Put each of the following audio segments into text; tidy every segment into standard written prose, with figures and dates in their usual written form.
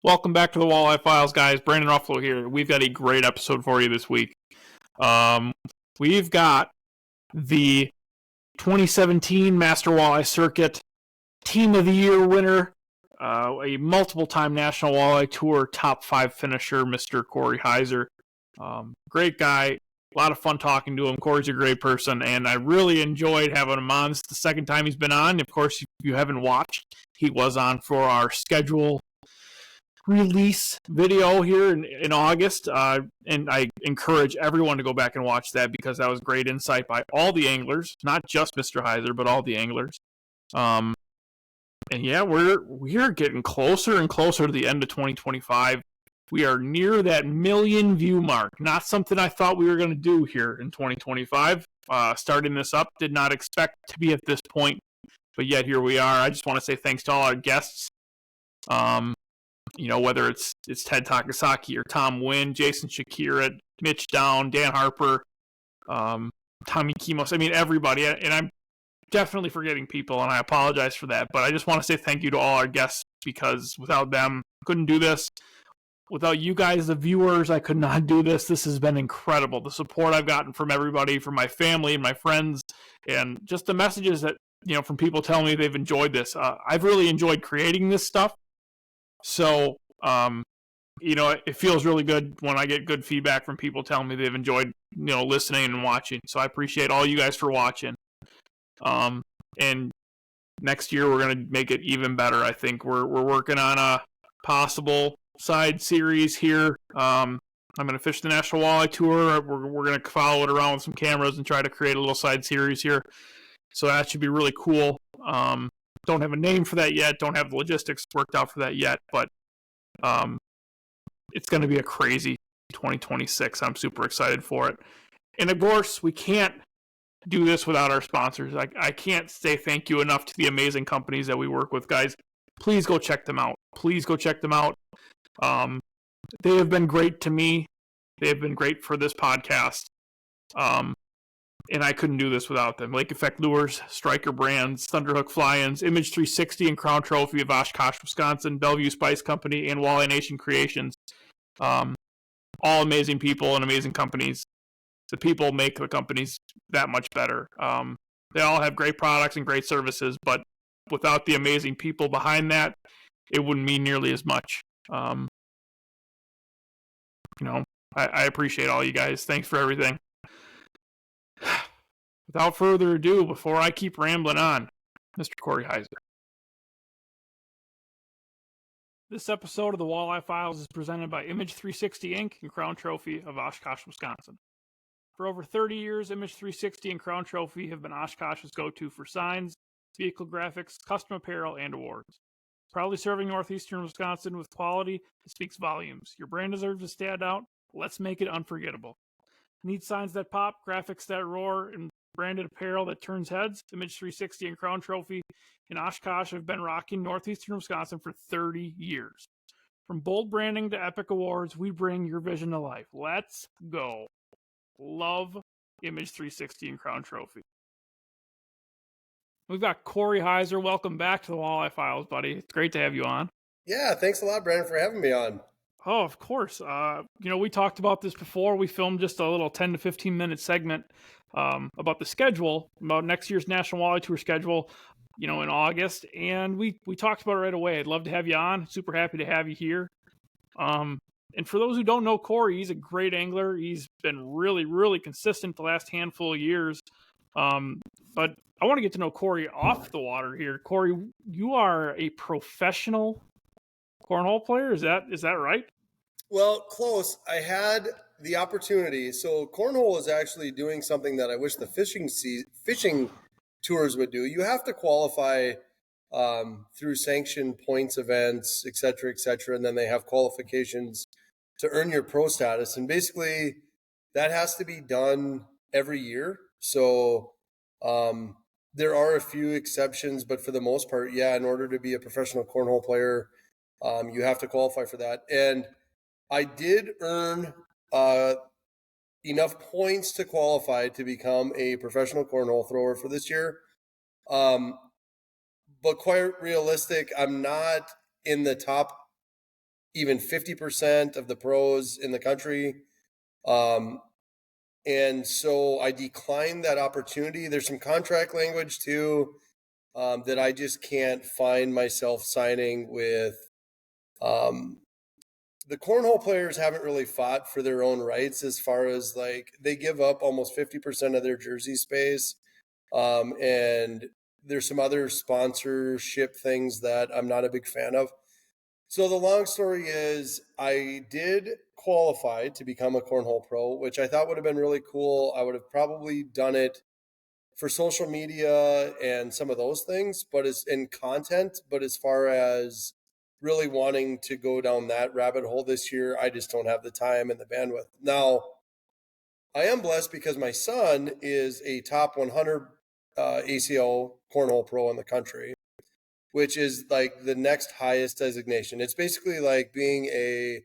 Welcome back to the Walleye Files, guys. Brandon Ruffalo here. We've got a great episode for you this week. We've got the 2017 Master Walleye Circuit Team of the Year winner, a multiple-time National Walleye Tour top 5 finisher, Mr. Corey Heiser. Great guy. A lot of fun talking to him. Corey's a great person, and I really enjoyed having him on. This is the second time he's been on. Of course, if you haven't watched, he was on for our schedule release video here in August, and I encourage everyone to go back and watch that because that was great insight by all the anglers, not just Mr. Heiser, but all the anglers. And yeah, we're getting closer and closer to the end of 2025. We are near that 1 million view mark. Not something I thought we were going to do here in 2025. Starting this up, did not expect to be at this point, but yet here we are. I just want to say thanks to all our guests. Whether it's Ted Takasaki or Tom Wynn, Jason Shakira, Mitch Down, Dan Harper, Tommy Kimos. I mean, everybody. And I'm definitely forgetting people, and I apologize for that. But I just want to say thank you to all our guests because without them, couldn't do this. Without you guys, the viewers, I could not do this. This has been incredible. The support I've gotten from everybody, from my family and my friends, and just the messages that, from people telling me they've enjoyed this. I've really enjoyed creating this stuff. So, it feels really good when I get good feedback from people telling me they've enjoyed, listening and watching. So I appreciate all you guys for watching. And next year we're going to make it even better. I think we're working on a possible side series here. I'm going to fish the National Walleye Tour. We're going to follow it around with some cameras and try to create a little side series here. So that should be really cool. Don't have a name for that yet. Don't have the logistics worked out for that yet. But it's going to be a crazy 2026. I'm super excited for it. And of course, we can't do this without our sponsors. I can't say thank you enough to the amazing companies that we work with, guys. Please go check them out. Please go check them out. They have been great to me. They have been great for this podcast. And I couldn't do this without them. Lake Effect Lures, Striker Brands, Thunderhook Fly-Ins, Image 360 and Crown Trophy of Oshkosh, Wisconsin, Bellevue Spice Company, and Walleye Nation Creations. All amazing people and amazing companies. The people make the companies that much better. They all have great products and great services, but without the amazing people behind that, it wouldn't mean nearly as much. I appreciate all you guys. Thanks for everything. Without further ado, before I keep rambling on, Mr. Corey Heiser. This episode of the Walleye Files is presented by Image 360 Inc. and Crown Trophy of Oshkosh, Wisconsin. For over 30 years, Image 360 and Crown Trophy have been Oshkosh's go-to for signs, vehicle graphics, custom apparel, and awards. Proudly serving northeastern Wisconsin with quality that speaks volumes. Your brand deserves to stand out. Let's make it unforgettable. Need signs that pop, graphics that roar, and branded apparel that turns heads? Image 360 and Crown Trophy in Oshkosh have been rocking northeastern Wisconsin for 30 years. From bold branding to epic awards, we bring your vision to life. Let's go. Love Image 360 and Crown Trophy. We've got Corey Heiser. Welcome back to the Walleye Files, buddy. It's great to have you on. Yeah, thanks a lot, Brandon, for having me on. Oh, of course. We talked about this before. We filmed just a little 10 to 15 minute segment about the schedule, about next year's National Walleye Tour schedule, in August. And we talked about it right away. I'd love to have you on. Super happy to have you here. And for those who don't know Corey, he's a great angler. He's been really, really consistent the last handful of years. But I want to get to know Corey off the water here. Corey, you are a professional cornhole player. Is that right? Well, close. I had the opportunity. So cornhole is actually doing something that I wish the fishing tours would do. You have to qualify through sanctioned points events, et cetera, and then they have qualifications to earn your pro status. And basically that has to be done every year. So there are a few exceptions, but for the most part, yeah, in order to be a professional cornhole player, you have to qualify for that. And I did earn enough points to qualify to become a professional cornhole thrower for this year. But quite realistic, I'm not in the top even 50% of the pros in the country. And so I declined that opportunity. There's some contract language too that I just can't find myself signing with. The cornhole players haven't really fought for their own rights as far as like they give up almost 50% of their jersey space. And there's some other sponsorship things that I'm not a big fan of. So the long story is I did qualify to become a cornhole pro, which I thought would have been really cool. I would have probably done it for social media and some of those things, but as in content, but as far as really wanting to go down that rabbit hole this year, I just don't have the time and the bandwidth. Now, I am blessed because my son is a top 100 ACL cornhole pro in the country, which is like the next highest designation. It's basically like being a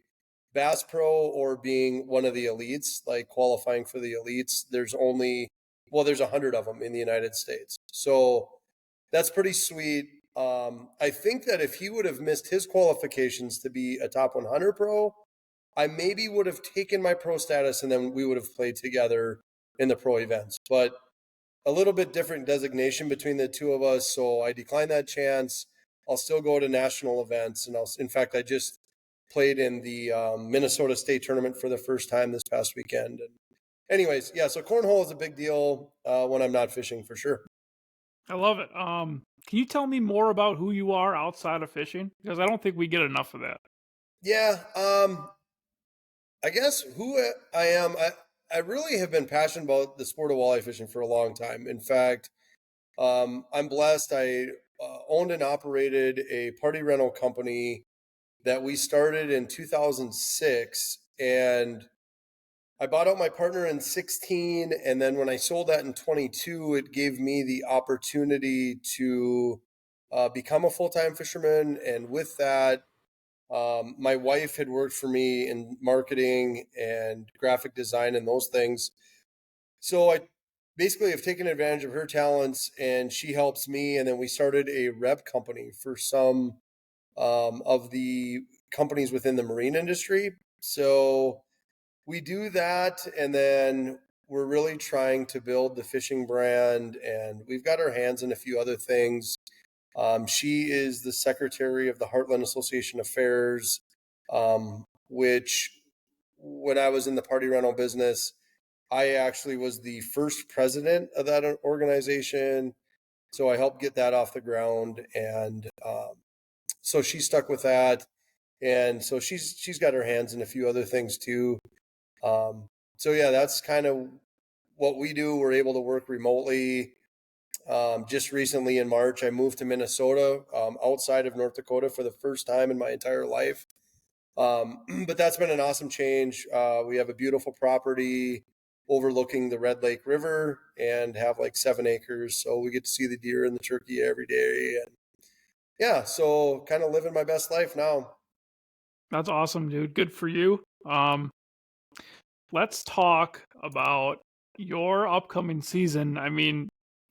Bass Pro or being one of the elites, like qualifying for the elites. There's 100 of them in the United States. So that's pretty sweet. I think that if he would have missed his qualifications to be a top 100 pro, I maybe would have taken my pro status and then we would have played together in the pro events. But a little bit different designation between the two of us, so I declined that chance. I'll still go to national events, and in fact, I just played in the Minnesota State Tournament for the first time this past weekend. And anyways, yeah, so cornhole is a big deal when I'm not fishing for sure. I love it. Can you tell me more about who you are outside of fishing? Because I don't think we get enough of that. Yeah, I guess who I am. I really have been passionate about the sport of walleye fishing for a long time. In fact, I'm blessed. I owned and operated a party rental company that we started in 2006. And I bought out my partner in 16. And then when I sold that in 22, it gave me the opportunity to become a full-time fisherman. And with that, my wife had worked for me in marketing and graphic design and those things. So I basically have taken advantage of her talents and she helps me. And then we started a rep company for some of the companies within the marine industry. So we do that. And then we're really trying to build the fishing brand. And we've got our hands in a few other things. She is the secretary of the Heartland Association Affairs, which when I was in the party rental business, I actually was the first president of that organization. So I helped get that off the ground. And so she stuck with that. And so she's got her hands in a few other things too. So yeah, that's kind of what we do. We're able to work remotely. Just recently in March, I moved to Minnesota, outside of North Dakota for the first time in my entire life. But that's been an awesome change. We have a beautiful property overlooking the Red Lake River and have like 7 acres. So we get to see the deer and the turkey every day. And yeah, so kind of living my best life now. That's awesome, dude. Good for you. Let's talk about your upcoming season. I mean,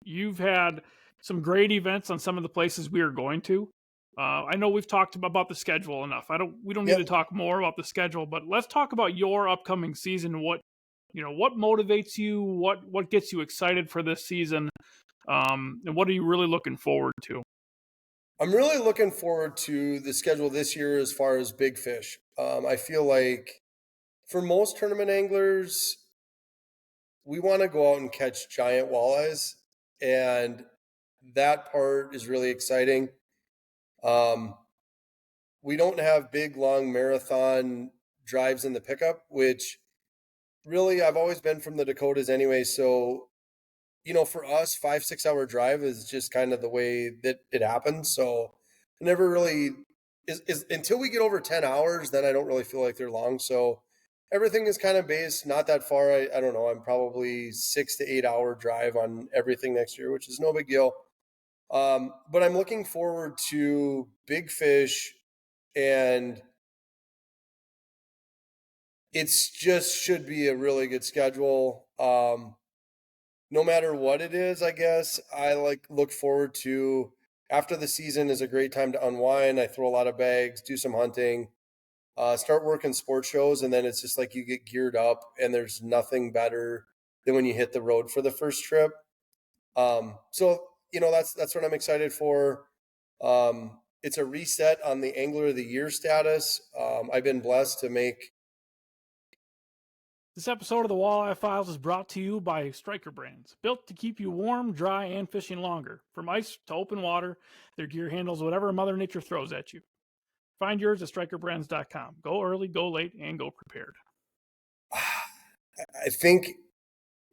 you've had some great events on some of the places we are going to. I know we've talked about the schedule enough. We don't need to talk more about the schedule, but let's talk about your upcoming season. What motivates you? What gets you excited for this season? And what are you really looking forward to? I'm really looking forward to the schedule this year as far as big fish. I feel like for most tournament anglers, we want to go out and catch giant walleyes, and that part is really exciting. We don't have big, long marathon drives in the pickup, which really I've always been from the Dakotas anyway. So, for us, 5-6 hour drive is just kind of the way that it happens. So, never really is until we get over 10 hours, then I don't really feel like they're long. So, everything is kind of based not that far. I don't know. I'm probably 6 to 8 hour drive on everything next year, which is no big deal. But I'm looking forward to big fish, and it's just should be a really good schedule. No matter what it is, I guess I look forward to after the season is a great time to unwind. I throw a lot of bags, do some hunting, start working sports shows, and then it's just like you get geared up, and there's nothing better than when you hit the road for the first trip. So that's what I'm excited for. It's a reset on the Angler of the Year status. I've been blessed to make. This episode of the Walleye Files is brought to you by Striker Brands, built to keep you warm, dry, and fishing longer. From ice to open water, their gear handles whatever Mother Nature throws at you. Find yours at strikerbrands.com. Go early, go late, and go prepared. I think,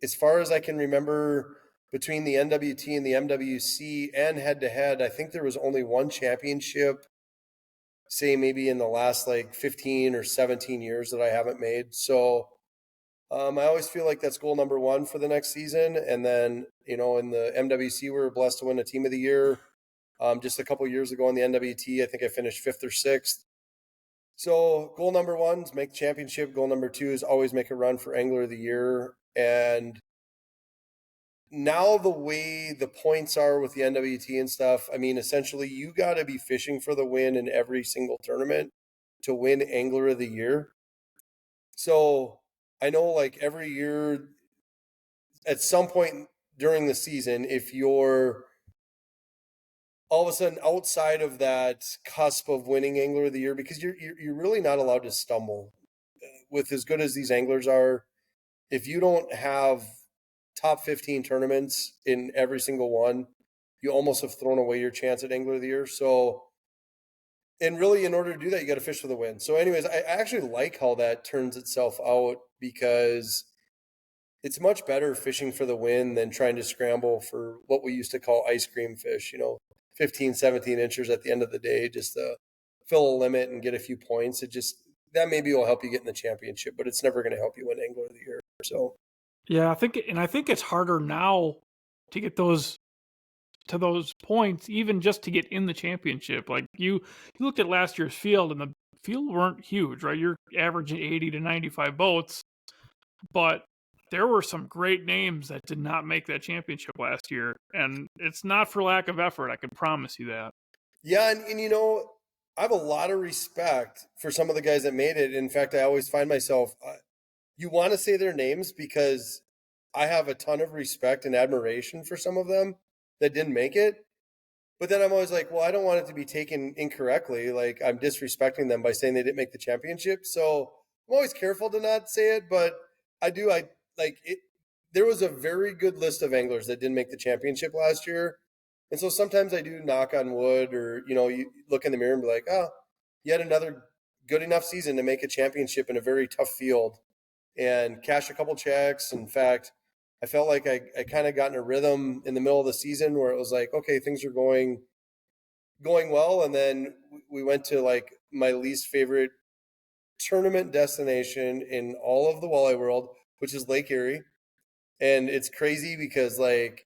as far as I can remember, between the NWT and the MWC and head-to-head, I think there was only one championship, say maybe in the last like 15 or 17 years that I haven't made. So I always feel like that's goal number one for the next season. And then, in the MWC, we were blessed to win a Team of the Year. Just a couple years ago in the NWT, I think I finished 5th or 6th. So goal number one is make the championship. Goal number 2 is always make a run for Angler of the Year. And now the way the points are with the NWT and stuff, I mean, essentially you got to be fishing for the win in every single tournament to win Angler of the Year. So I know like every year at some point during the season, if you're all of a sudden outside of that cusp of winning Angler of the Year, because you're really not allowed to stumble with as good as these anglers are. If you don't have top 15 tournaments in every single one, you almost have thrown away your chance at Angler of the Year. So, and really in order to do that, you got to fish for the win. So anyways, I actually like how that turns itself out, because it's much better fishing for the win than trying to scramble for what we used to call ice cream fish, 15, 17 inches at the end of the day, just to fill a limit and get a few points. That maybe will help you get in the championship, but it's never going to help you win Angler of the Year. So, yeah, I think it's harder now to get those points, even just to get in the championship. Like you looked at last year's field, and the field weren't huge, right? You're averaging 80 to 95 boats, but there were some great names that did not make that championship last year, and it's not for lack of effort. I can promise you that. Yeah, and I have a lot of respect for some of the guys that made it. In fact, I always find myself, you want to say their names because I have a ton of respect and admiration for some of them that didn't make it. But then I'm always like, well, I don't want it to be taken incorrectly. Like I'm disrespecting them by saying they didn't make the championship. So I'm always careful to not say it, but I do. I like it. There was a very good list of anglers that didn't make the championship last year. And so sometimes I do knock on wood, or, you look in the mirror and be like, oh, you had another good enough season to make a championship in a very tough field and cash a couple checks. In fact, I felt like I kind of got in a rhythm in the middle of the season where it was like, okay, things are going well. And then we went to like my least favorite tournament destination in all of the walleye world, which is Lake Erie. And it's crazy because like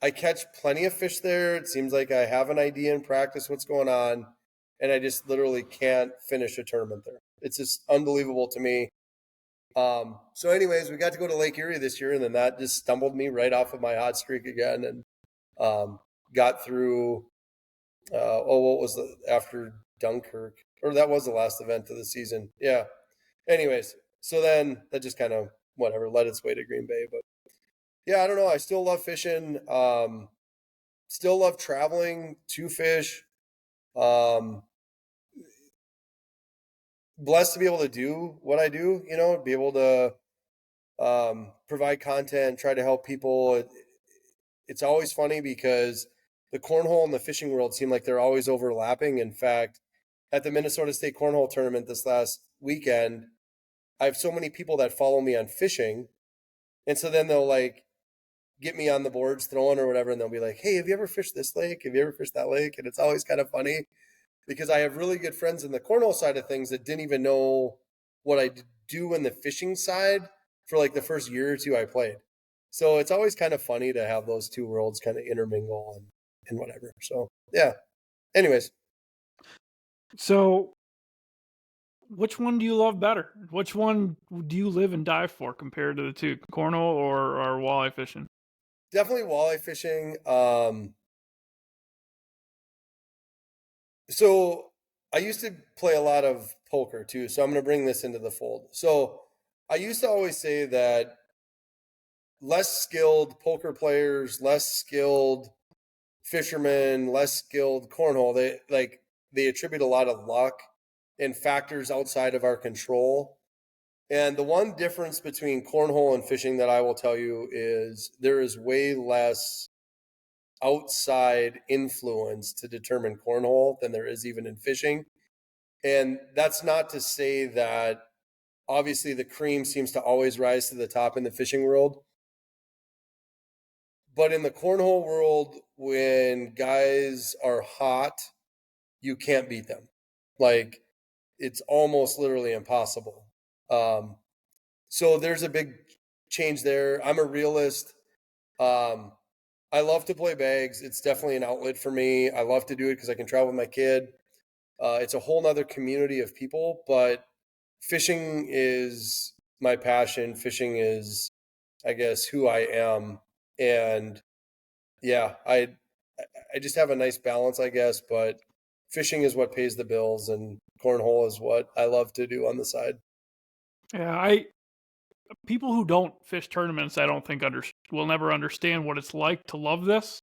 I catch plenty of fish there. It seems like I have an idea in practice what's going on, and I just literally can't finish a tournament there. It's just unbelievable to me. So anyways, we got to go to Lake Erie this year, and then that just stumbled me right off of my hot streak again, and got through, what was after Dunkirk, or that was the last event of the season. Yeah. Anyways, so then that just kind of, whatever, led its way to Green Bay. But yeah, I don't know. I still love fishing. Still love traveling to fish. Blessed to be able to do what I do, be able to provide content, try to help people. It's always funny because the cornhole and the fishing world seem like they're always overlapping. In fact, at the Minnesota State Cornhole Tournament this last weekend, I have so many people that follow me on fishing. And so then they'll like get me on the boards throwing or whatever, and they'll be like, hey, have you ever fished this lake? Have you ever fished that lake? And it's always kind of funny because I have really good friends in the cornhole side of things that didn't even know what I do in the fishing side for like the first year or two I played. So it's always kind of funny to have those two worlds kind of intermingle and whatever. So yeah. Anyways. So which one do you love better? Which one do you live and die for compared to the two, cornhole or walleye fishing? Definitely walleye fishing. So I used to play a lot of poker too. So I'm going to bring this into the fold. So I used to always say that less skilled poker players, less skilled fishermen, less skilled cornhole, they attribute a lot of luck and factors outside of our control. And the one difference between cornhole and fishing that I will tell you is there is way less outside influence to determine cornhole than there is even in fishing. And that's not to say that obviously the cream seems to always rise to the top in the fishing world. But in the cornhole world, when guys are hot, you can't beat them. Like, it's almost literally impossible. So there's a big change there. I'm a realist. I love to play bags. It's definitely an outlet for me. I love to do it because I can travel with my kid. It's a whole nother community of people, but fishing is my passion. Fishing is, I guess, who I am. And yeah, I just have a nice balance, I guess, but fishing is what pays the bills and cornhole is what I love to do on the side. Yeah, people who don't fish tournaments, I don't think will never understand what it's like to love this.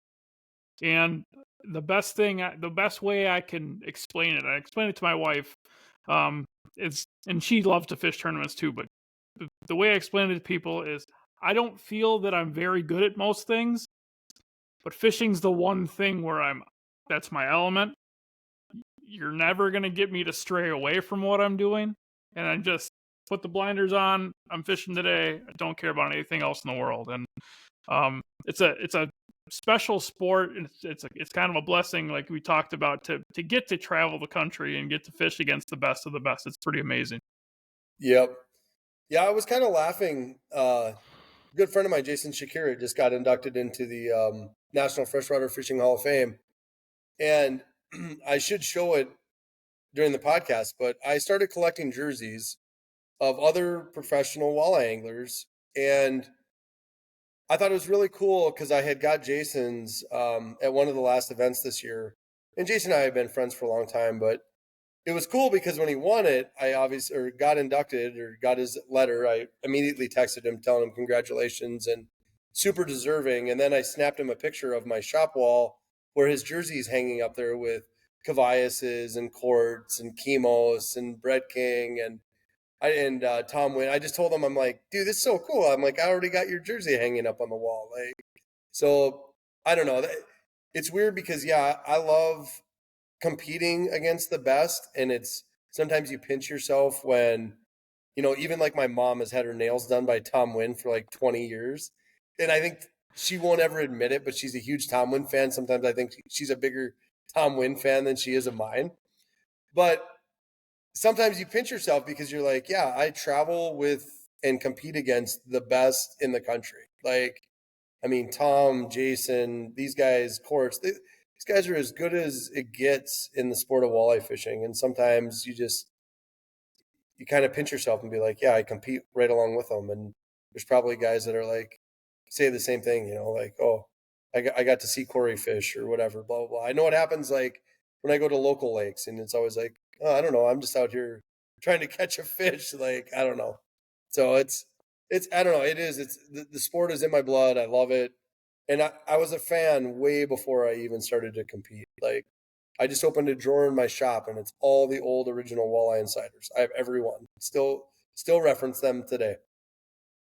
And the best way I can explain it, I explain it to my wife, and she loves to fish tournaments too. But the way I explain it to people is, I don't feel that I'm very good at most things, but fishing's the one thing where that's my element. You're never gonna get me to stray away from what I'm doing, and I just put the blinders on. I'm fishing today. I don't care about anything else in the world, and it's a special sport, and it's kind of a blessing, like we talked about, to get to travel the country and get to fish against the best of the best. It's pretty amazing. Yep. Yeah, I was kind of laughing. A good friend of mine, Jason Shakira, just got inducted into the National Freshwater Fishing Hall of Fame. And I should show it during the podcast, but I started collecting jerseys of other professional walleye anglers. And I thought it was really cool because I had got Jason's at one of the last events this year. And Jason and I have been friends for a long time, but it was cool because when he won it, I obviously or got inducted or got his letter. I immediately texted him telling him congratulations and super deserving. And then I snapped him a picture of my shop wall where his jersey's hanging up there with Cavaius's and Courts and Chemos and Bread King and Tom Wynn. I just told him, I'm like, dude, this is so cool. I'm like, I already got your jersey hanging up on the wall. Like, so I don't know. It's weird because yeah, I love competing against the best, and it's sometimes you pinch yourself when, even like my mom has had her nails done by Tom Wynn for like 20 years, and I think she won't ever admit it, but she's a huge Tom Wynn fan. Sometimes I think she's a bigger Tom Wynn fan than she is of mine, but sometimes you pinch yourself because you're like, yeah, I travel with and compete against the best in the country. Like, I mean, Tom, Jason, these guys, Courts, these guys are as good as it gets in the sport of walleye fishing. And sometimes you kind of pinch yourself and be like, yeah, I compete right along with them. And there's probably guys that are like, say the same thing, like, oh, I got to see Corey fish or whatever, blah, blah, blah. I know what happens like when I go to local lakes, and it's always like, oh, I don't know, I'm just out here trying to catch a fish. Like, I don't know. So I don't know. It's the sport is in my blood. I love it. And I was a fan way before I even started to compete. Like, I just opened a drawer in my shop and it's all the old original Walleye Insiders. I have every one. Still reference them today.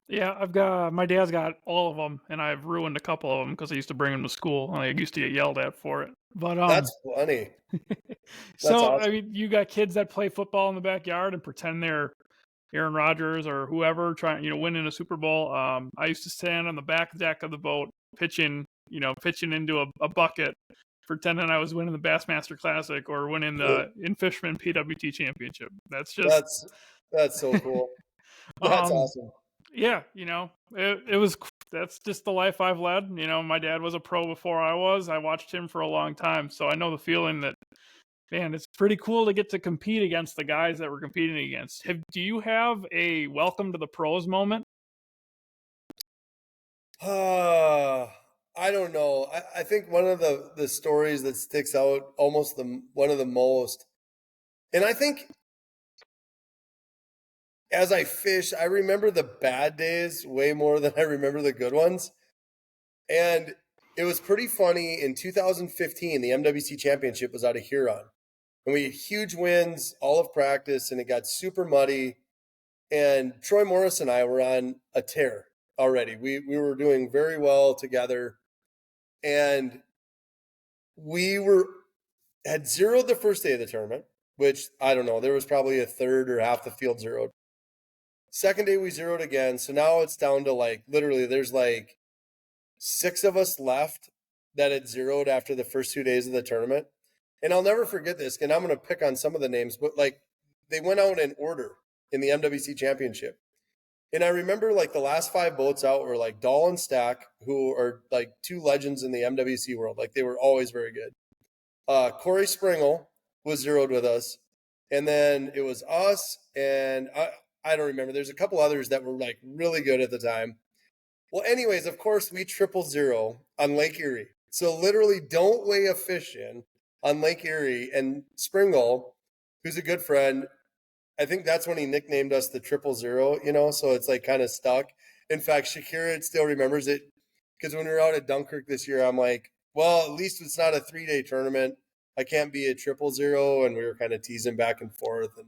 Yeah, my dad's got all of them, and I've ruined a couple of them because I used to bring them to school, and I used to get yelled at for it. But That's funny. That's so I awesome. mean, you got kids that play football in the backyard and pretend they're Aaron Rodgers or whoever trying, winning a Super Bowl. I used to stand on the back deck of the boat pitching into a bucket, pretending I was winning the Bassmaster Classic or winning the in Fisherman PWT Championship. That's just That's so cool. That's um awesome. yeah, it was, that's just the life I've led. My dad was a pro before I was. I watched him for a long time, so I know the feeling that, man, it's pretty cool to get to compete against the guys that we're competing against. Do you have a welcome to the pros moment? I don't know. I think one of the stories that sticks out almost one of the most, and I think as I fish, I remember the bad days way more than I remember the good ones. And it was pretty funny. In 2015, the MWC Championship was out of Huron. And we had huge winds all of practice, and it got super muddy. And Troy Morris and I were on a tear already. We were doing very well together. And we had zeroed the first day of the tournament, which I don't know. There was probably a third or half the field zeroed. Second day we zeroed again. So now it's down to like literally there's like 6 of us left that had zeroed after the first 2 days of the tournament. And I'll never forget this, and I'm going to pick on some of the names, but like they went out in order in the MWC Championship. And I remember like the last 5 boats out were like Dahl and Stack, who are like 2 legends in the MWC world. Like they were always very good. Corey Springle was zeroed with us. And then it was us, and I don't remember. There's a couple others that were like really good at the time. Well, anyways, of course, we 000 on Lake Erie. So literally don't weigh a fish in on Lake Erie. And Springle, who's a good friend, I think that's when he nicknamed us the 000, you know, so it's like kind of stuck. In fact, Shakira still remembers it because when we were out at Dunkirk this year, I'm like, well, at least it's not a 3-day tournament. I can't be a 000. And we were kind of teasing back and forth. And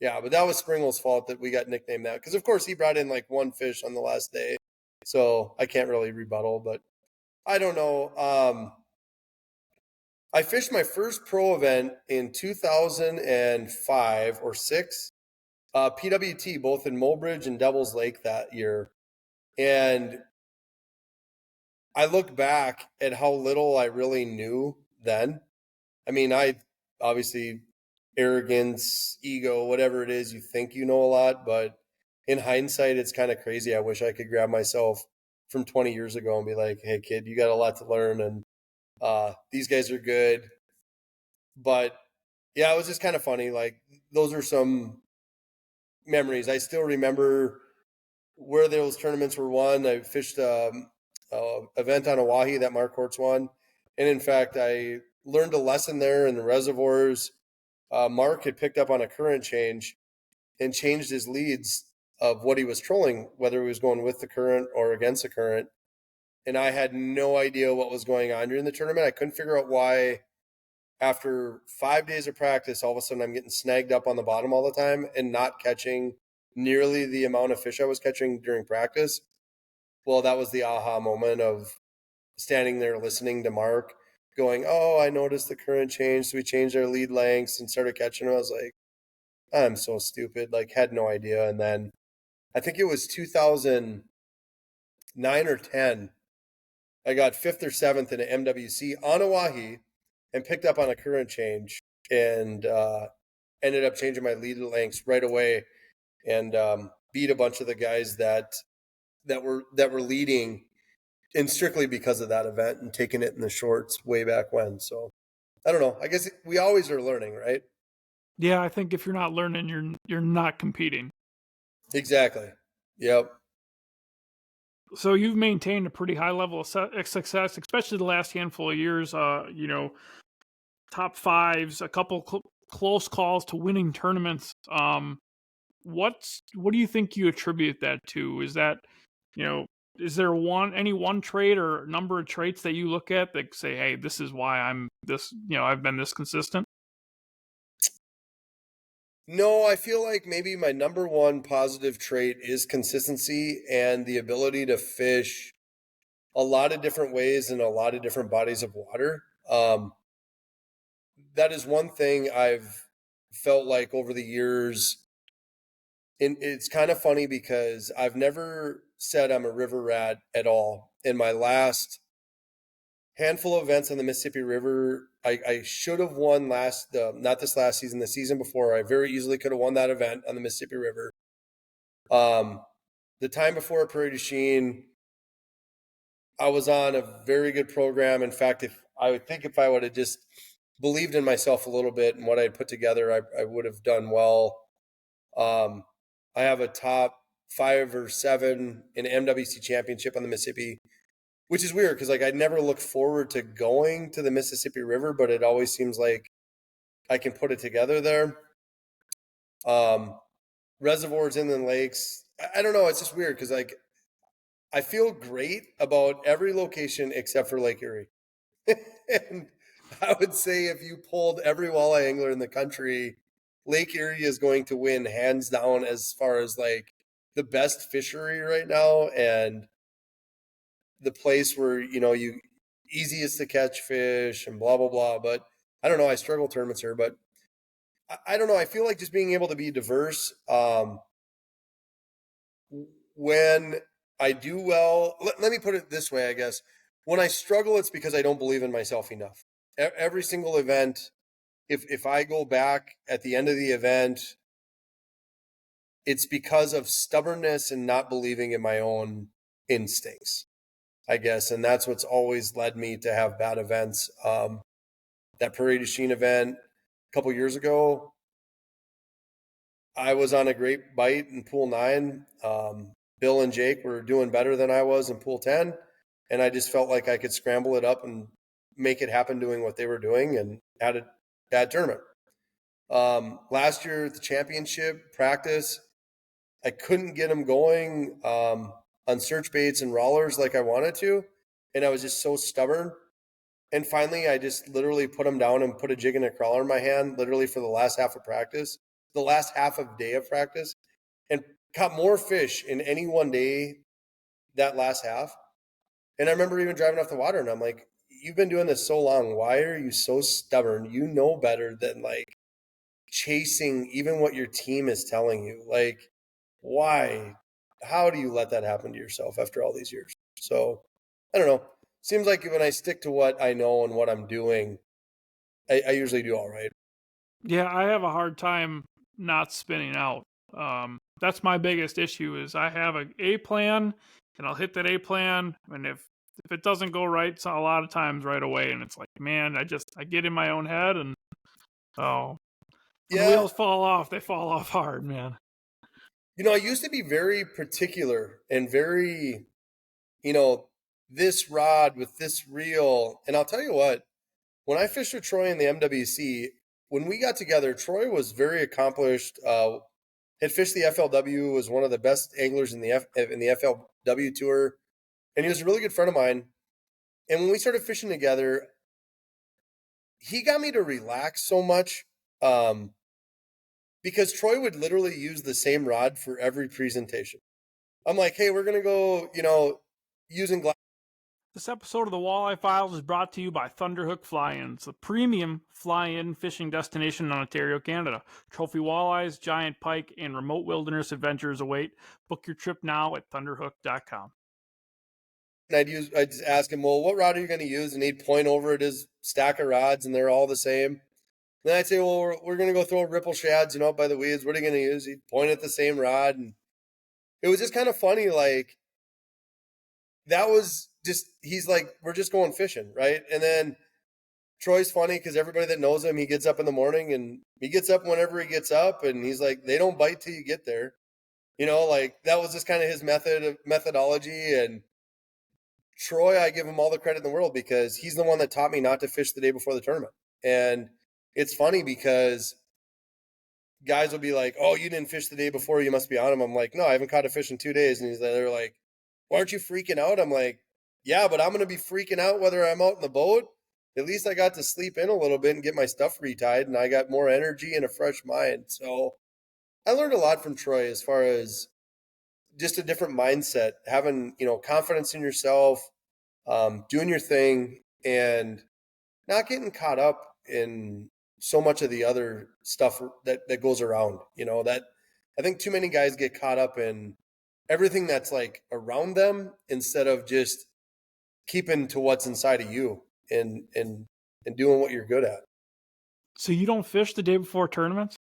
yeah, but that was Springle's fault that we got nicknamed that because, of course, he brought in like 1 fish on the last day. So I can't really rebuttal, but I don't know. I fished my first pro event in 2005 or 6, PWT, both in Mulbridge and Devil's Lake that year. And I look back at how little I really knew then. I mean, I obviously arrogance, ego, whatever it is, you think you know a lot, but in hindsight, it's kind of crazy. I wish I could grab myself from 20 years ago and be like, hey, kid, you got a lot to learn. And these guys are good. But yeah, it was just kind of funny. Like those are some memories. I still remember where those tournaments were won. I fished event on Oahe that Mark Hortz won. And in fact, I learned a lesson there in the reservoirs. Mark had picked up on a current change and changed his leads of what he was trolling, whether he was going with the current or against the current. And I had no idea what was going on during the tournament. I couldn't figure out why after 5 days of practice, all of a sudden I'm getting snagged up on the bottom all the time and not catching nearly the amount of fish I was catching during practice. Well, that was the aha moment of standing there listening to Mark going, oh, I noticed the current changed. So we changed our lead lengths and started catching them. I was like, I'm so stupid, like had no idea. And then I think it was 2009 or 10. I got 5th or 7th in an MWC on Oahe and picked up on a current change and ended up changing my lead lengths right away and beat a bunch of the guys that were leading, and strictly because of that event and taking it in the shorts way back when. So I don't know. I guess we always are learning, right? Yeah, I think if you're not learning, you're not competing. Exactly. Yep. So you've maintained a pretty high level of success, especially the last handful of years. Top 5s, a couple close calls to winning tournaments. What do you think you attribute that to? Is that, is there any one trait or number of traits that you look at that say, hey, this is why I'm this, I've been this consistent? No, I feel like maybe my number one positive trait is consistency and the ability to fish a lot of different ways in a lot of different bodies of water. That is one thing I've felt like over the years. And it's kind of funny because I've never said I'm a river rat at all. In my last handful of events on the Mississippi River, I should have won not this last season, the season before. I very easily could have won that event on the Mississippi River. The time before Prairie du Chien, I was on a very good program. In fact, if I would have just believed in myself a little bit and what I had put together, I would have done well. I have a top 5 or 7 in MWC championship on the Mississippi, which is weird because like I never looked forward to going to the Mississippi River, but it always seems like I can put it together there. reservoirs, inland lakes. I don't know. It's just weird because like I feel great about every location except for Lake Erie. And I would say if you pulled every walleye angler in the country, Lake Erie is going to win hands down as far as like the best fishery right now and the place where, you easiest to catch fish and blah, blah, blah. But I don't know. I struggle tournaments here, but I don't know. I feel like just being able to be diverse. When I do well, let me put it this way, I guess. When I struggle, it's because I don't believe in myself enough. Every single event, if I go back at the end of the event, it's because of stubbornness and not believing in my own instincts, I guess. And that's what's always led me to have bad events. That Prairie du Chien event a couple years ago, I was on a great bite in pool 9. Bill and Jake were doing better than I was in pool 10. And I just felt like I could scramble it up and make it happen doing what they were doing and had a bad tournament. Last year at the championship practice, I couldn't get them going on search baits and rollers like I wanted to. And I was just so stubborn. And finally, I just literally put them down and put a jig and a crawler in my hand, literally for the last half of practice, the last half of day of practice, and caught more fish in any one day that last half. And I remember even driving off the water and I'm like, you've been doing this so long. Why are you so stubborn? You know better than like chasing even what your team is telling you. Like, why? How do you let that happen to yourself after all these years? So I don't know. Seems like when I stick to what I know and what I'm doing, I usually do all right. Yeah, I have a hard time not spinning out. That's my biggest issue is I have a plan and I'll hit that A plan. And if it doesn't go right, it's a lot of times right away. And it's like, man, I get in my own head and when the wheels fall off, they fall off hard, man. I used to be very particular and very, this rod with this reel. And I'll tell you what, when I fished with Troy in the MWC, when we got together, Troy was very accomplished. Had fished the FLW, was one of the best anglers in the FLW tour, and he was a really good friend of mine. And when we started fishing together, he got me to relax so much because Troy would literally use the same rod for every presentation. I'm like, hey, we're gonna go, using glass. This episode of the Walleye Files is brought to you by Thunderhook Fly-Ins, the premium fly-in fishing destination in Ontario, Canada. Trophy walleyes, giant pike, and remote wilderness adventures await. Book your trip now at thunderhook.com. I'd just ask him, well, what rod are you going to use? And he'd point over at his stack of rods, and they're all the same. Then I'd say, well, we're going to go throw ripple shads, up by the weeds. What are you going to use? He'd point at the same rod. And it was just kind of funny. Like, that was just, he's like, we're just going fishing, right? And then Troy's funny because everybody that knows him, he gets up in the morning and he gets up whenever he gets up. And he's like, they don't bite till you get there. Like that was just kind of his methodology. And Troy, I give him all the credit in the world because he's the one that taught me not to fish the day before the tournament. And it's funny because guys will be like, oh, you didn't fish the day before, you must be on him. I'm like, no, I haven't caught a fish in 2 days. And they're like, why aren't you freaking out? I'm like, yeah, but I'm going to be freaking out whether I'm out in the boat. At least I got to sleep in a little bit and get my stuff retied, and I got more energy and a fresh mind. So I learned a lot from Troy as far as just a different mindset, having, confidence in yourself, doing your thing and not getting caught up in so much of the other stuff that goes around, that I think too many guys get caught up in everything that's like around them instead of just keeping to what's inside of you and doing what you're good at. So you don't fish the day before tournaments?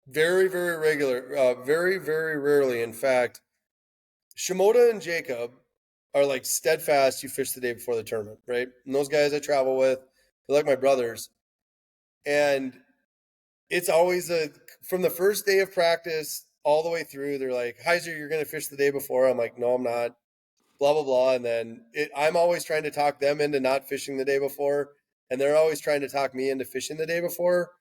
Very, very regular. Very, very rarely. In fact, Shimoda and Jacob are like steadfast. You fish the day before the tournament, right? And those guys I travel with, they're like my brothers. And it's always from the first day of practice all the way through, they're like, Heiser, you're going to fish the day before. I'm like, no, I'm not. Blah, blah, blah. And then I'm always trying to talk them into not fishing the day before. And they're always trying to talk me into fishing the day before.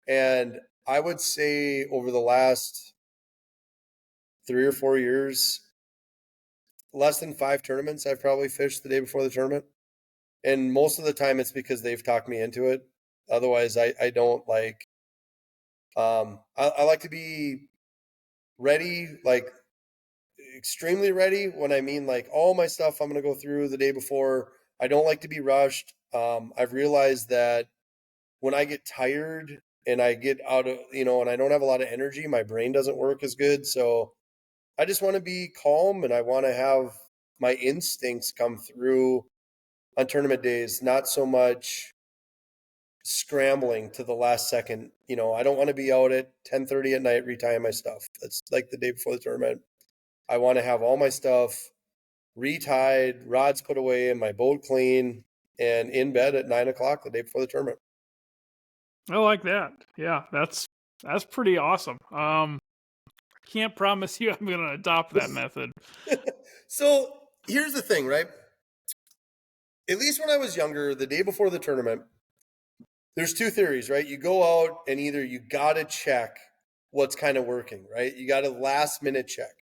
And I would say over the last 3 or 4 years, less than 5 tournaments I've probably fished the day before the tournament. And most of the time it's because they've talked me into it. Otherwise, I don't like, I like to be ready, like extremely ready. When I mean like all my stuff I'm going to go through the day before. I don't like to be rushed. I've realized that when I get tired and I get out of, and I don't have a lot of energy, my brain doesn't work as good. So I just want to be calm and I want to have my instincts come through on tournament days, not so much scrambling to the last second. I don't want to be out at 10:30 at night retying my stuff. That's like the day before the tournament. I want to have all my stuff retied, rods put away, and my boat clean, and in bed at 9 o'clock the day before the tournament. I like that. Yeah, that's pretty awesome. Can't promise you I'm going to adopt that method. So here's the thing, right? At least when I was younger, the day before the tournament, there's 2 theories, right? You go out and either you got to check what's kind of working, right? You got to last minute check.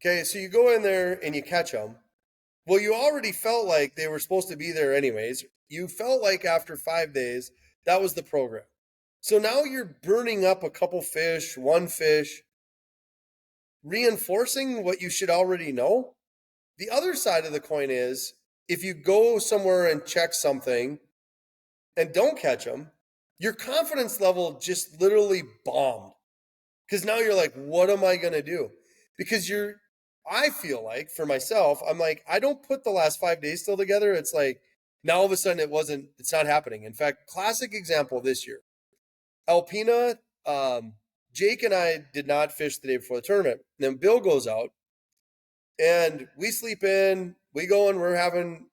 Okay, so you go in there and you catch them. Well, you already felt like they were supposed to be there anyways. You felt like after 5 days, that was the program. So now you're burning up a couple fish, 1 fish, reinforcing what you should already know. The other side of the coin is if you go somewhere and check something and don't catch them, your confidence level just literally bombed. Because now you're like, what am I going to do? Because I feel like for myself, I'm like, I don't put the last 5 days still together. It's like now all of a sudden it's not happening. In fact, classic example this year, Alpena, Jake and I did not fish the day before the tournament. And then Bill goes out and we sleep in, we go and we're having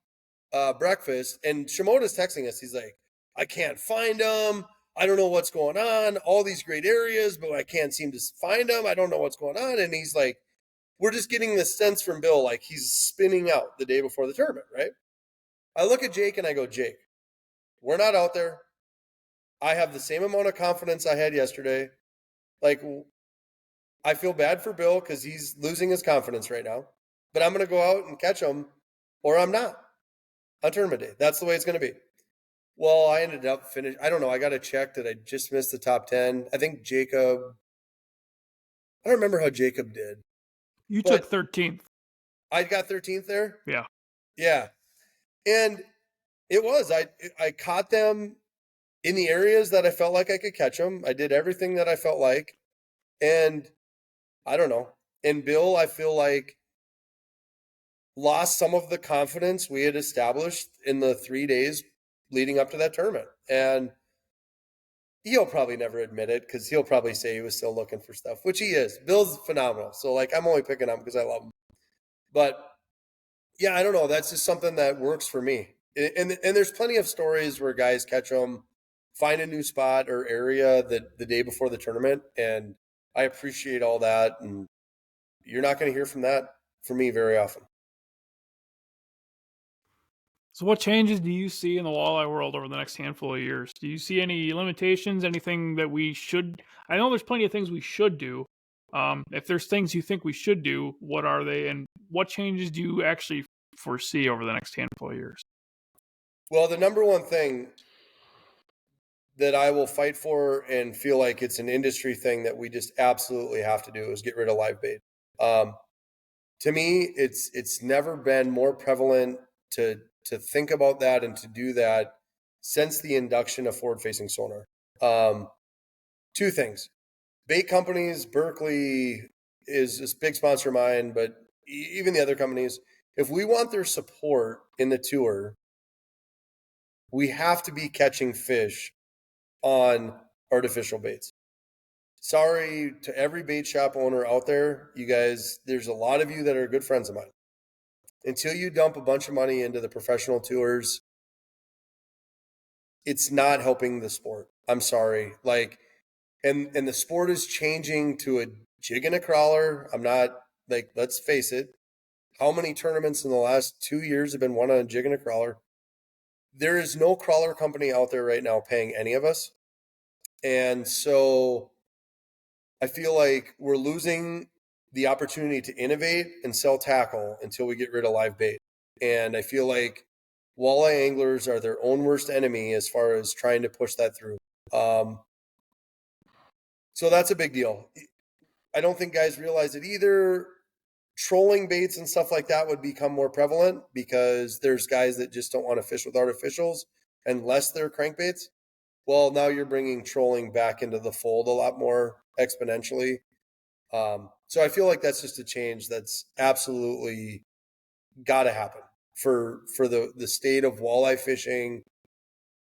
breakfast. And Shimoda's texting us. He's like, I can't find them. I don't know what's going on. All these great areas, but I can't seem to find them. I don't know what's going on. And he's like, we're just getting the sense from Bill, like he's spinning out the day before the tournament, right? I look at Jake and I go, Jake, we're not out there. I have the same amount of confidence I had yesterday. Like, I feel bad for Bill because he's losing his confidence right now. But I'm going to go out and catch him, or I'm not on tournament day. That's the way it's going to be. Well, I ended up I don't know. I got to check that I just missed the top 10. I think Jacob, I don't remember how Jacob did. You took 13th. I got 13th there? Yeah. Yeah. And it was. I caught them in the areas that I felt like I could catch them. I did everything that I felt like. And I don't know. And Bill, I feel like, lost some of the confidence we had established in the 3 days leading up to that tournament. And he'll probably never admit it because he'll probably say he was still looking for stuff, which he is. Bill's phenomenal. So, like, I'm only picking on him because I love him. But, yeah, I don't know. That's just something that works for me. And there's plenty of stories where guys catch them, find a new spot or area the day before the tournament. And I appreciate all that. And you're not going to hear from that from me very often. So what changes do you see in the walleye world over the next handful of years? Do you see any limitations, anything that we should... I know there's plenty of things we should do. If there's things you think we should do, what are they? And what changes do you actually foresee over the next handful of years? Well, the number one thing that I will fight for and feel like it's an industry thing that we just absolutely have to do is get rid of live bait. To me, it's never been more prevalent to think about that and to do that since the induction of forward-facing sonar. 2 things. Bait companies, Berkeley is a big sponsor of mine, but even the other companies, if we want their support in the tour, we have to be catching fish on artificial baits. Sorry to every bait shop owner out there, you guys, there's a lot of you that are good friends of mine. Until you dump a bunch of money into the professional tours, it's not helping the sport. I'm sorry. Like, and the sport is changing to a jig and a crawler. I'm not, like, let's face it. How many tournaments in the last 2 years have been won on a jig and a crawler? There is no crawler company out there right now paying any of us. And so I feel like we're losing the opportunity to innovate and sell tackle until we get rid of live bait. And I feel like walleye anglers are their own worst enemy as far as trying to push that through. So that's a big deal. I don't think guys realize it either. Trolling baits and stuff like that would become more prevalent because there's guys that just don't want to fish with artificials unless they're crankbaits. Well, now you're bringing trolling back into the fold a lot more exponentially. So I feel like that's just a change that's absolutely got to happen for the state of walleye fishing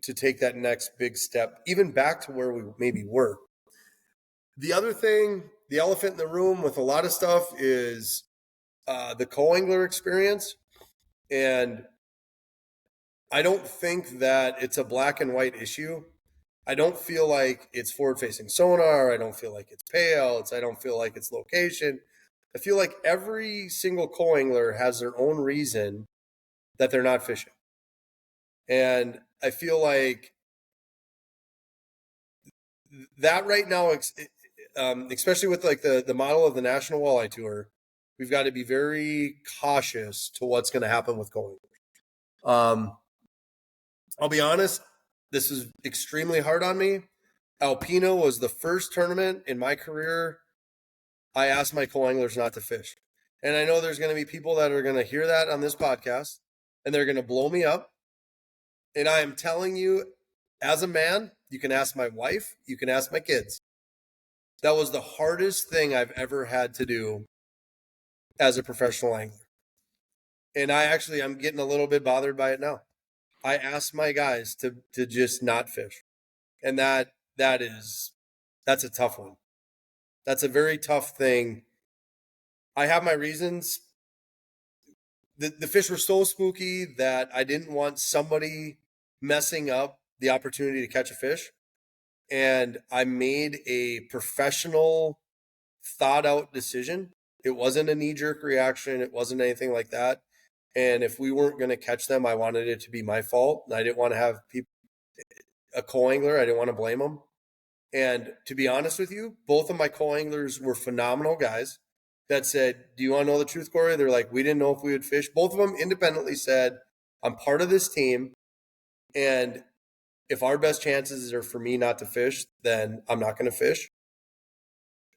to take that next big step, even back to where we maybe were. The other thing, the elephant in the room with a lot of stuff is the co-angler experience. And I don't think that it's a black and white issue. I don't feel like it's forward-facing sonar. I don't feel like it's payouts. I don't feel like it's location. I feel like every single co-angler has their own reason that they're not fishing. And I feel like that right now, especially with like the model of the National Walleye Tour, we've got to be very cautious to what's going to happen with co-anglers. I'll be honest, this is extremely hard on me. Alpino was the first tournament in my career I asked my co-anglers not to fish. And I know there's going to be people that are going to hear that on this podcast, and they're going to blow me up. And I am telling you, as a man, you can ask my wife, you can ask my kids. That was the hardest thing I've ever had to do as a professional angler. And I'm getting a little bit bothered by it now. I asked my guys to just not fish. And that's a tough one. That's a very tough thing. I have my reasons. The fish were so spooky that I didn't want somebody messing up the opportunity to catch a fish. And I made a professional, thought-out decision. It wasn't a knee-jerk reaction. It wasn't anything like that. And if we weren't going to catch them, I wanted it to be my fault. I didn't want to have a co-angler. I didn't want to blame them. And to be honest with you, both of my co-anglers were phenomenal guys that said, do you want to know the truth, Corey? They're like, we didn't know if we would fish. Both of them independently said, I'm part of this team. And if our best chances are for me not to fish, then I'm not going to fish.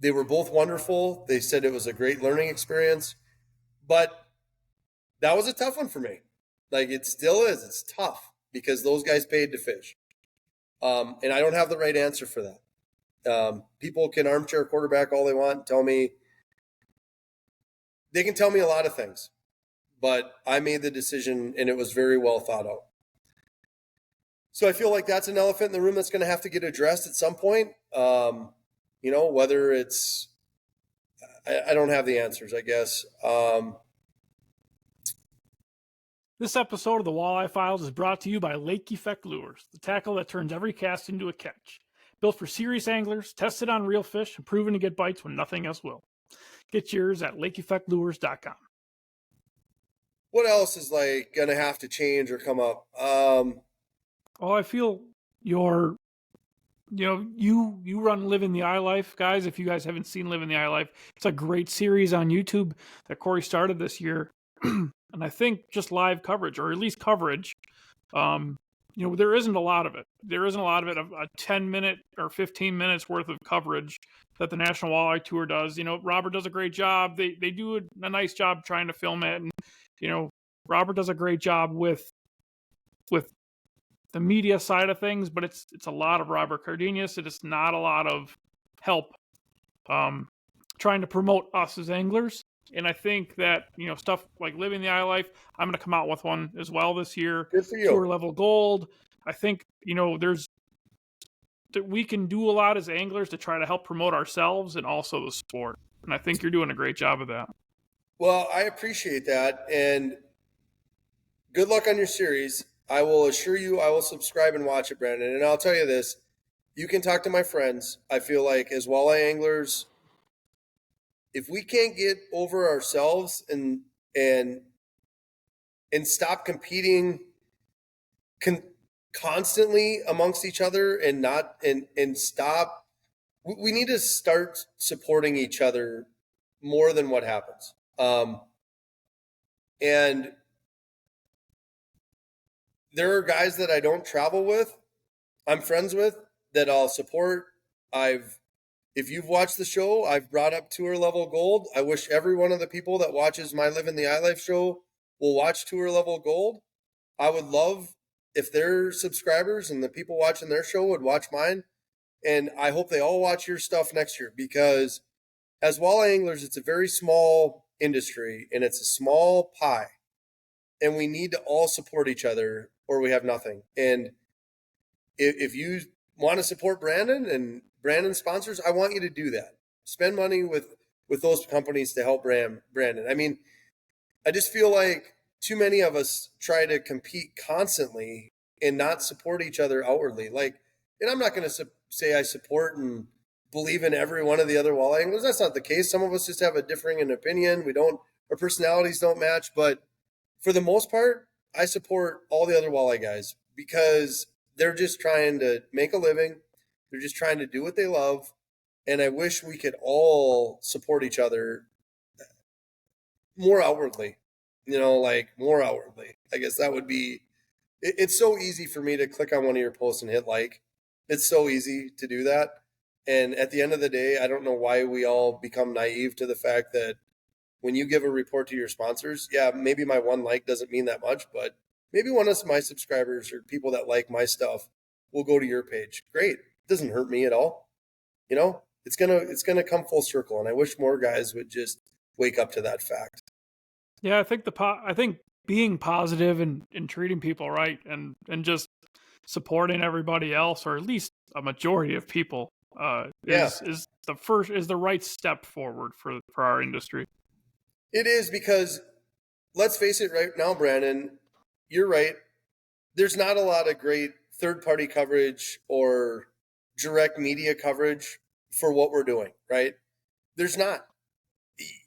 They were both wonderful. They said it was a great learning experience. But that was a tough one for me. Like, it still is. It's tough because those guys paid to fish. And I don't have the right answer for that. People can armchair quarterback all they want, they can tell me a lot of things, but I made the decision and it was very well thought out. So I feel like that's an elephant in the room that's going to have to get addressed at some point. Whether it's, I don't have the answers, I guess. This episode of the Walleye Files is brought to you by Lake Effect Lures, the tackle that turns every cast into a catch. Built for serious anglers, tested on real fish, and proven to get bites when nothing else will. Get yours at lakeeffectlures.com. What else is like going to have to change or come up? I feel you run Live in the Eye Life, guys. If you guys haven't seen Live in the Eye Life, it's a great series on YouTube that Corey started this year. And I think just live coverage, or at least coverage, there isn't a lot of it. There isn't a lot of it. A 10-minute or 15 minutes worth of coverage that the National Walleye Tour does. Robert does a great job. They do a nice job trying to film it. And, Robert does a great job with the media side of things, but it's a lot of Robert Cardenas. It is not a lot of help trying to promote us as anglers. And I think that, stuff like Living the Eye Life, I'm going to come out with one as well this year. Good for you. Tour level gold. I think, that we can do a lot as anglers to try to help promote ourselves and also the sport. And I think you're doing a great job of that. Well, I appreciate that. And good luck on your series. I will assure you I will subscribe and watch it, Brandon. And I'll tell you this, you can talk to my friends. I feel like as walleye anglers, if we can't get over ourselves and stop competing constantly amongst each other and stop, we need to start supporting each other more than what happens. And there are guys that I don't travel with, I'm friends with, that I'll support. If you've watched the show, I've brought up Tour Level Gold. I wish every one of the people that watches my Live in the iLife show will watch Tour Level Gold. I would love if their subscribers and the people watching their show would watch mine. And I hope they all watch your stuff next year, because as walleye anglers, it's a very small industry and it's a small pie. And we need to all support each other or we have nothing. And if you want to support Brandon and Brandon sponsors, I want you to do that. Spend money with those companies to help Brandon. I mean, I just feel like too many of us try to compete constantly and not support each other outwardly. Like, and I'm not going to say I support and believe in every one of the other walleye anglers. That's not the case. Some of us just have a differing opinion. Our personalities don't match. But for the most part, I support all the other walleye guys because they're just trying to make a living. They're just trying to do what they love. And I wish we could all support each other more outwardly, more outwardly. I guess that would be, it's so easy for me to click on one of your posts and hit like. It's so easy to do that. And at the end of the day, I don't know why we all become naive to the fact that when you give a report to your sponsors, yeah, maybe my one like doesn't mean that much, but maybe one of my subscribers or people that like my stuff will go to your page. Great. It doesn't hurt me at all. It's gonna come full circle. And I wish more guys would just wake up to that fact. Yeah, I think being positive and treating people right and just supporting everybody else, or at least a majority of people, is the right step forward for our industry. It is, because let's face it right now, Brandon, you're right. There's not a lot of great third-party coverage or direct media coverage for what we're doing, right? There's not.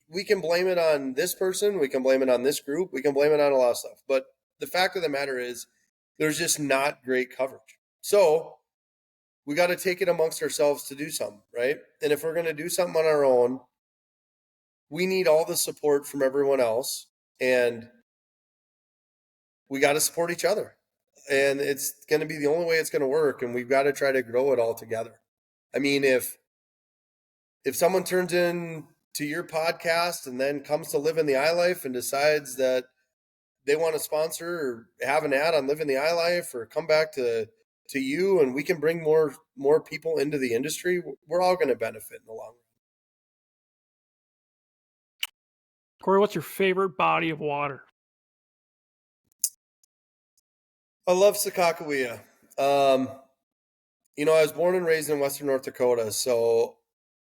We can blame it on this person. We can blame it on this group. We can blame it on a lot of stuff. But the fact of the matter is there's just not great coverage. So we got to take it amongst ourselves to do something, right? And if we're going to do something on our own, we need all the support from everyone else. And we got to support each other. And it's going to be the only way it's going to work. And we've got to try to grow it all together. I mean, if someone turns in to your podcast and then comes to Live in the iLife and decides that they want to sponsor or have an ad on Live in the iLife or come back to you, and we can bring more people into the industry, we're all going to benefit in the long run. Corey, what's your favorite body of water? I love Sakakawea. I was born and raised in Western North Dakota. So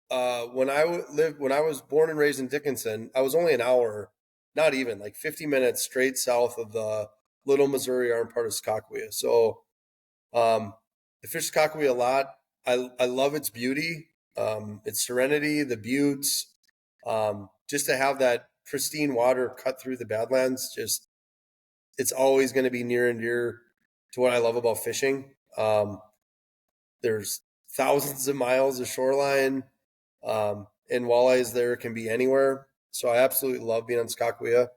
when I was born and raised in Dickinson, I was only an hour, not even, like 50 minutes straight south of the Little Missouri Arm part of Sakakawea. So I fish Sakakawea a lot. I love its beauty, its serenity, the buttes, just to have that pristine water cut through the Badlands. Just, it's always going to be near and dear to what I love about fishing. There's thousands of miles of shoreline, and walleyes there can be anywhere. So I absolutely love being on Sakakawea.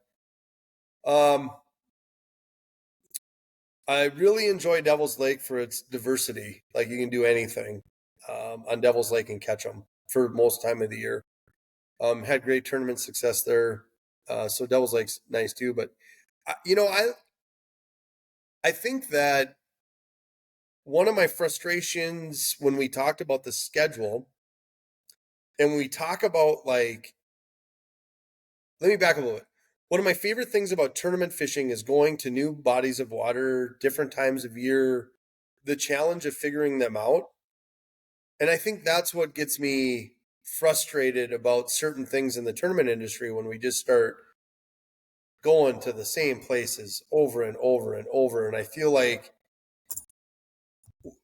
I really enjoy Devil's Lake for its diversity. Like, you can do anything on Devil's Lake and catch them for most time of the year. Had great tournament success there. So Devil's Lake's nice too. But, I think that one of my frustrations when we talked about the schedule and we talk about, like, let me back up a little bit. One of my favorite things about tournament fishing is going to new bodies of water, different times of year, the challenge of figuring them out. And I think that's what gets me frustrated about certain things in the tournament industry when we just start going to the same places over and over and over. And I feel like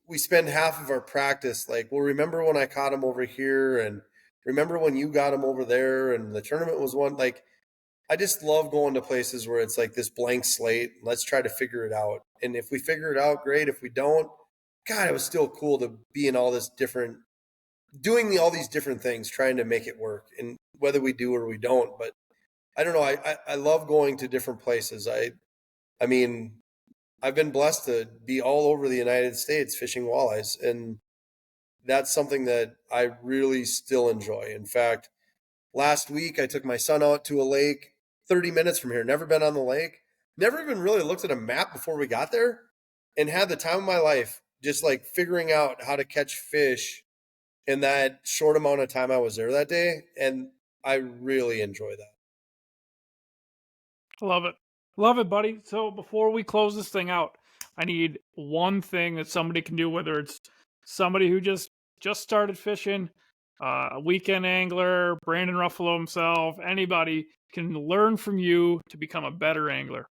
we spend half of our practice like, well, remember when I caught him over here, and remember when you got him over there, and the tournament was one. Like, I just love going to places where it's like this blank slate. Let's try to figure it out. And if we figure it out, great. If we don't, God, it was still cool to be in all this different doing all these different things, trying to make it work, and whether we do or we don't. But I don't know. I love going to different places. I mean, I've been blessed to be all over the United States fishing walleyes, and that's something that I really still enjoy. In fact, last week I took my son out to a lake 30 minutes from here, never been on the lake, never even really looked at a map before we got there, and had the time of my life just like figuring out how to catch fish in that short amount of time I was there that day. And I really enjoy that. Love it. Love it, buddy. So before we close this thing out, I need one thing that somebody can do, whether it's somebody who just started fishing, a weekend angler, Brandon Ruffalo himself, anybody can learn from you to become a better angler.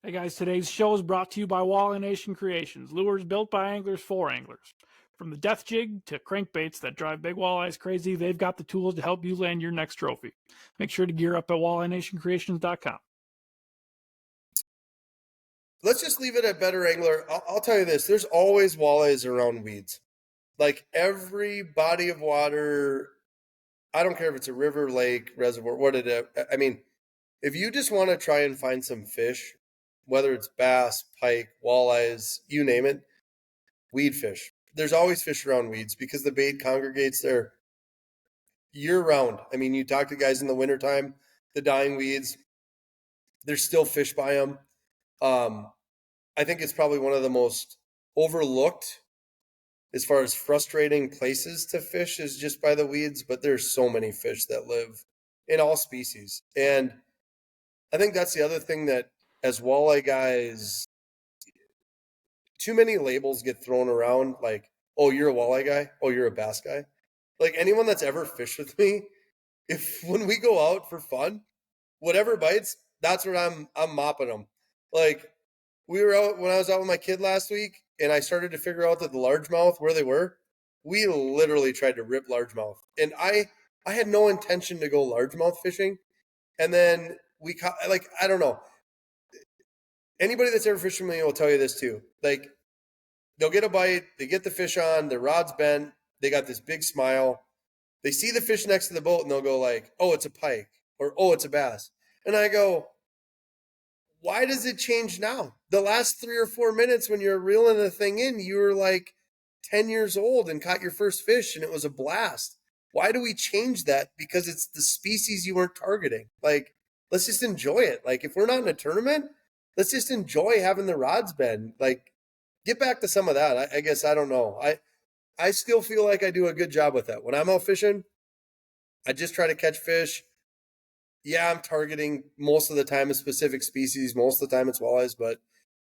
Hey guys, today's show is brought to you by Walleye Nation Creations, lures built by anglers for anglers. From the death jig to crankbaits that drive big walleyes crazy, they've got the tools to help you land your next trophy. Make sure to gear up at walleyenationcreations.com. Let's just leave it at better angler. I'll tell you this, there's always walleyes around weeds. Like every body of water, I don't care if it's a river, lake, reservoir, I mean, if you just want to try and find some fish, whether it's bass, pike, walleyes, you name it, weed fish. There's always fish around weeds because the bait congregates there year round. I mean, you talk to guys in the wintertime, the dying weeds, there's still fish by them. I think it's probably one of the most overlooked as far as frustrating places to fish is just by the weeds, but there's so many fish that live in all species. And I think that's the other thing that as walleye guys, too many labels get thrown around like, oh, you're a walleye guy. Oh, you're a bass guy. Like anyone that's ever fished with me, when we go out for fun, whatever bites, that's what I'm mopping them. Like we were out when I was out with my kid last week and I started to figure out that the largemouth, where they were, we literally tried to rip largemouth. And I had no intention to go largemouth fishing. And then we caught, like, I don't know. Anybody that's ever fished with me will tell you this too. Like, they'll get a bite, they get the fish on, their rod's bent, they got this big smile. They see the fish next to the boat and they'll go like, oh, it's a pike, or oh, it's a bass. And I go, why does it change now? The last 3 or 4 minutes when you're reeling the thing in, you were like 10 years old and caught your first fish and it was a blast. Why do we change that? Because it's the species you weren't targeting. Like, let's just enjoy it. Like, if we're not in a tournament, let's just enjoy having the rods bend. Like, get back to some of that. I guess, I don't know. I still feel like I do a good job with that. When I'm out fishing, I just try to catch fish. Yeah, I'm targeting most of the time a specific species. Most of the time it's walleyes. But,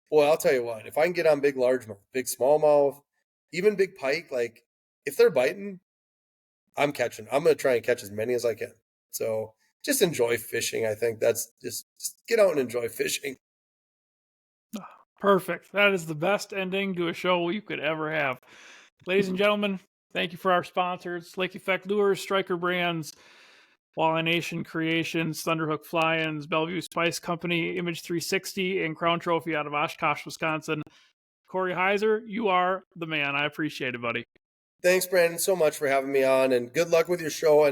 boy, I'll tell you what. If I can get on big largemouth, big smallmouth, even big pike, like, if they're biting, I'm catching. I'm going to try and catch as many as I can. So just enjoy fishing. I think that's just get out and enjoy fishing. Perfect. That is the best ending to a show you could ever have. Ladies and gentlemen, thank you for our sponsors, Lake Effect Lures, Striker Brands, Walleye Nation Creations, Thunderhook Fly-Ins, Bellevue Spice Company, Image 360, and Crown Trophy out of Oshkosh, Wisconsin. Corey Heiser, you are the man. I appreciate it, buddy. Thanks, Brandon, so much for having me on, and good luck with your show.